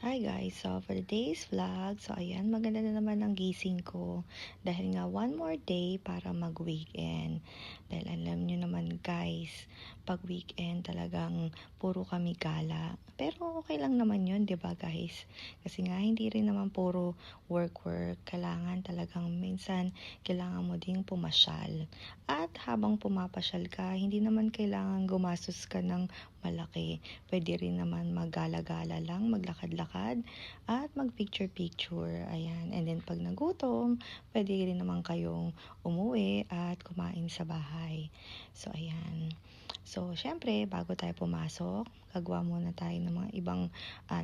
Hi guys, so for today's vlog, so ayan, maganda na naman ang gising ko dahil nga one more day para mag-weekend. Dahil alam nyo naman guys, pag weekend talagang puro kami gala. Pero okay lang naman yun, di ba guys? Kasi nga hindi rin naman puro work-work. Kailangan talagang minsan, kailangan mo ding pumasyal. At habang pumapasyal ka, hindi naman kailangan gumastos ka ng malaki. Pwede rin naman maggala-gala lang, maglakad-lakad, at mag-picture-picture. Ayan. And then, pag nagutom, pwede rin naman kayong umuwi at kumain sa bahay. So, ayan. So, syempre, bago tayo pumasok, gagawa muna tayo ng mga ibang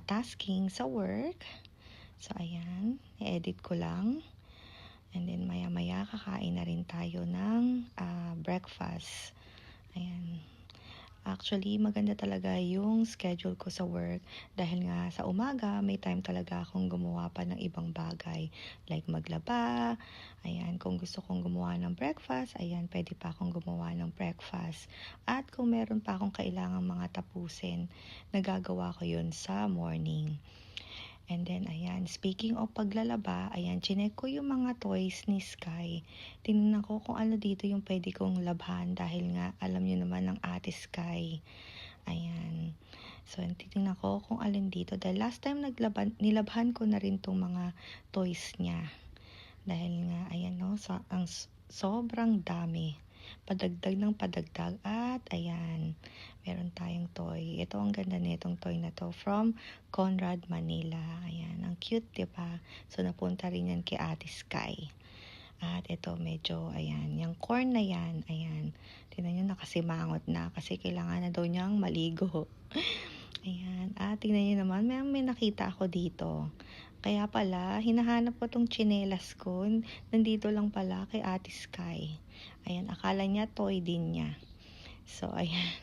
tasking sa work. So, ayan. I-edit ko lang. And then, maya-maya, kakain na rin tayo ng breakfast. Ayan. Actually, maganda talaga yung schedule ko sa work dahil nga sa umaga may time talaga akong gumawa pa ng ibang bagay like maglaba, ayan, kung gusto kong gumawa ng breakfast, ayan, pwede pa akong gumawa ng breakfast. At kung meron pa akong kailangang mga tapusin, nagagawa ko yun sa morning. And then, ayan, speaking of paglalaba, ayan, chinek ko yung mga toys ni Sky. Tinignan ko kung ano dito yung pwede kong labhan dahil nga, alam nyo naman ng ate Sky. Ayan. So, titingnan ko kung alin dito. Dahil last time nilabhan ko na rin tong mga toys niya. Dahil nga, ayan no, sobrang dami. Padagdag ng padagdag. At, ayan, meron tayong toy. Ito ang ganda nitong toy na to from Conrad Manila. Ayan, ang cute, diba? So, napunta rin yan kay Ate Sky. At ito medyo, ayan, yung corn na yan, ayan. Tingnan nyo, nakasimangot na kasi kailangan na daw niyang maligo. Ayan, at tingnan nyo naman, may nakita ako dito. Kaya pala, hinahanap ko tong tsinelas ko. Nandito lang pala kay Ate Sky. Ayan, akala niya toy din niya. So, ayan.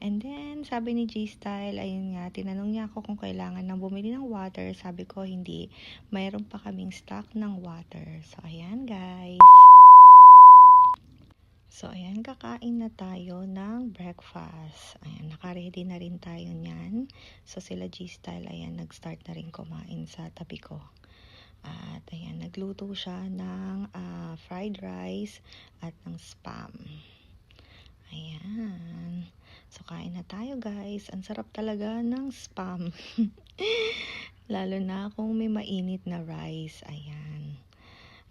And then, sabi ni G-Style, ayun nga, tinanong niya ako kung kailangan nang bumili ng water. Sabi ko, hindi. Mayroon pa kaming stock ng water. So, ayan guys. So, ayan, kakain na tayo ng breakfast. Ayan, nakaready na rin tayo niyan. So, sila G-Style, ayan, nag-start na rin kumain sa tabi ko. At, ayan, nagluto siya ng fried rice at ng spam. Ayan. So, kain na tayo guys. Ang sarap talaga ng spam. Lalo na kung may mainit na rice. Ayan.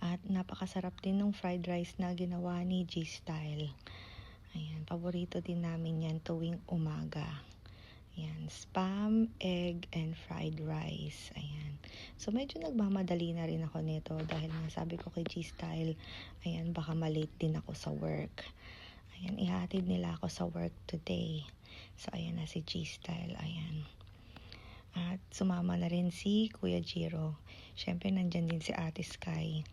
At napakasarap din ng fried rice na ginawa ni G-Style. Ayan. Paborito din namin yan tuwing umaga. Ayan. Spam, egg, and fried rice. Ayan. So, medyo nagmamadali na rin ako nito dahil nasabi ko kay G-Style, ayan, baka malate din ako sa work. Ayan, ihatid nila ako sa work today. So, ayan na si G-Style. Ayan. At sumama na rin si Kuya Jiro. Siyempre, nandyan din si Ate Sky.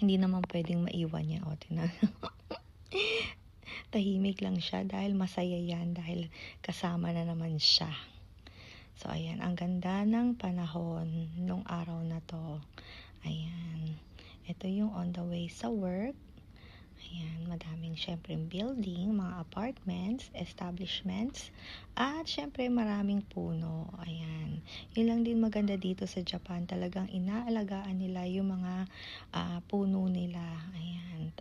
Hindi naman pwedeng maiwan niya. O, tinan. Tahimik lang siya dahil masaya yan. Dahil kasama na naman siya. So, ayan. Ang ganda ng panahon nung araw na to. Ayan. Ito yung on the way sa work. Ayan, madaming syempre building, mga apartments, establishments, at syempre maraming puno. Ayan, yun lang din maganda dito sa Japan. Talagang inaalagaan nila yung mga puno nila. Ayan,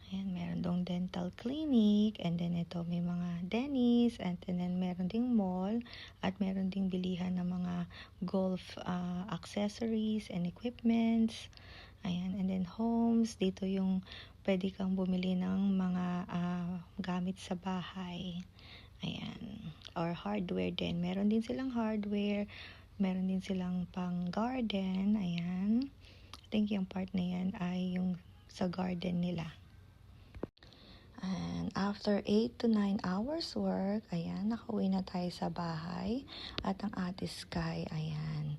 ayan, meron dong dental clinic, and then ito may mga Denny's, and then meron ding mall, at meron ding bilihan ng mga golf accessories and equipments. Ayan, and then homes, dito yung pwede kang bumili ng mga gamit sa bahay. Ayan, or hardware din. Meron din silang hardware, meron din silang pang garden. Ayan, I think yung part na yan ay yung sa garden nila. And after 8 to 9 hours work, ayan, nakauwi na tayo sa bahay. At ang Ate Sky, ayan,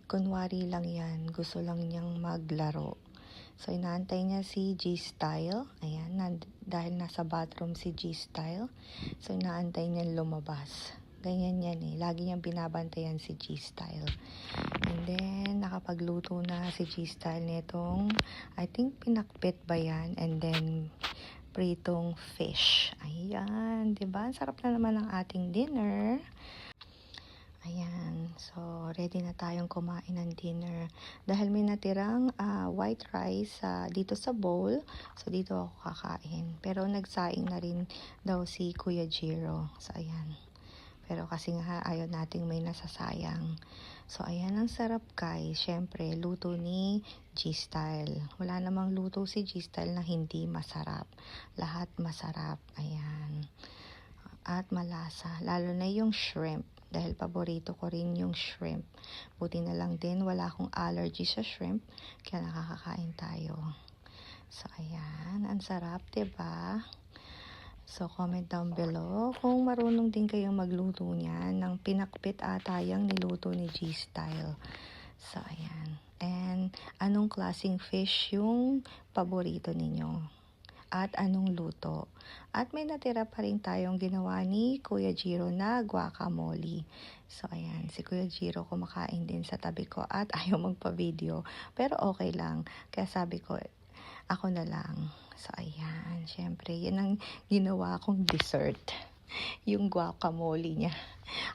kunwari lang yan, gusto lang niyang maglaro. So, inaantay niya si G-Style. Ayan, dahil nasa bathroom si G-Style. So, inaantay niya lumabas. Ganyan yan eh. Lagi niyang binabantayan si G-Style. And then, nakapagluto na si G-Style nitong, I think, pinakpit ba yan? And then, pritong fish. Ayan, diba? Ang sarap na naman ng ating dinner. Ayan, so ready na tayong kumain ng dinner. Dahil may natirang white rice dito sa bowl, so dito ako kakain. Pero nagsaing na rin daw si Kuya Jiro. So ayan. Pero kasi nga ayaw nating may nasasayang. So ayan, ang sarap guys. Syempre, luto ni G-Style. Wala namang luto si G-Style na hindi masarap. Lahat masarap. Ayan. At malasa. Lalo na yung shrimp. Dahil paborito ko rin yung shrimp. Buti na lang din wala akong allergy sa shrimp. Kaya nakakakain tayo. So ayan, ang sarap, diba? So comment down below kung marunong din kayong magluto niyan ng pinakpit ata yung niluto ni G-Style. So ayan. And anong klaseng fish yung paborito ninyo? At anong luto? At may natira pa rin tayong ginawa ni Kuya Jiro na guacamole. So ayan, si Kuya Jiro kumakain din sa tabi ko at ayaw magpa-video. Pero okay lang. Kaya sabi ko, ako na lang. So ayan, syempre, yan ang ginawa kong dessert. Yung guacamole niya.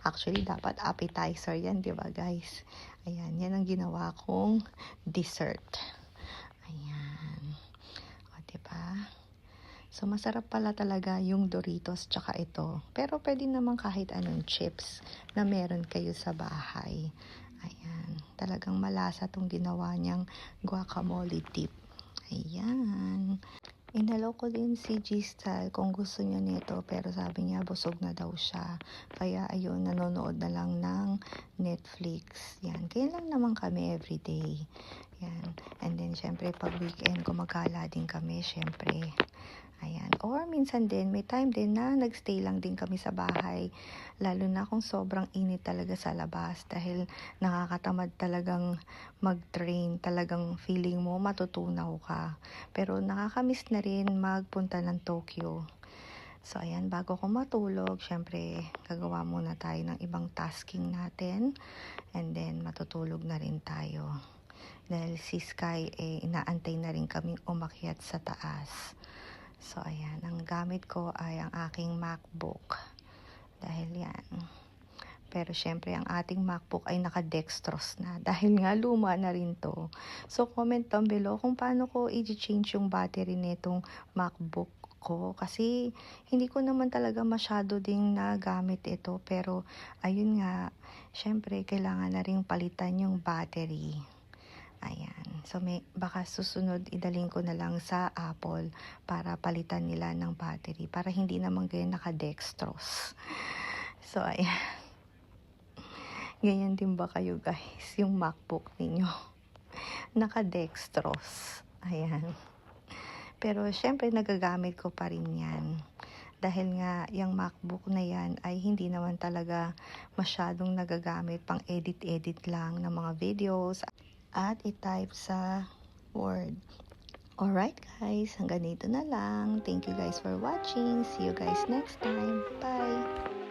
Actually, dapat appetizer yan, di ba guys? Ayan, yan ang ginawa kong dessert. Ayan. O, diba? So, masarap pala talaga yung Doritos tsaka ito. Pero pwede naman kahit anong chips na meron kayo sa bahay. Ayan. Talagang malasa tong ginawa niyang guacamole dip. Ayan. Inalok ko din si G-Style kung gusto niya nito, pero sabi niya busog na daw siya. Kaya ayun, nanonood na lang ng Netflix. Yan, kaya lang naman kami everyday. Yan. And then syempre pag weekend gumagala din kami, syempre. Ayan. Or minsan din, may time din na nagstay lang din kami sa bahay. Lalo na kung sobrang init talaga sa labas. Dahil nakakatamad talagang mag-train. Talagang feeling mo matutunaw ka. Pero nakakamiss na rin magpunta ng Tokyo. So ayan, bago ko matulog, syempre gagawa muna tayo ng ibang tasking natin. And then matutulog na rin tayo. Dahil si Sky, inaantay na rin kaming umakyat sa taas. So, ayan. Ang gamit ko ay ang aking MacBook. Dahil yan. Pero, syempre, ang ating MacBook ay naka-dextrose na. Dahil nga, luma na rin to. So, comment down below kung paano ko i-change yung battery nitong MacBook ko. Kasi, hindi ko naman talaga masyado ding nagamit ito. Pero, ayun nga, syempre, kailangan na rin palitan yung battery. Ayan. So, baka susunod, idaling ko na lang sa Apple para palitan nila ng battery. Para hindi naman ganyan naka-dextrose. So, ayan. Ganyan din ba kayo, guys? Yung MacBook ninyo. Naka-dextrose. Ayan. Pero, syempre, nagagamit ko pa rin yan. Dahil nga, yung MacBook na yan ay hindi naman talaga masyadong nagagamit pang edit-edit lang ng mga videos at i-type sa Word. Alright guys, hanggang dito na lang. Thank you guys for watching. See you guys next time. Bye!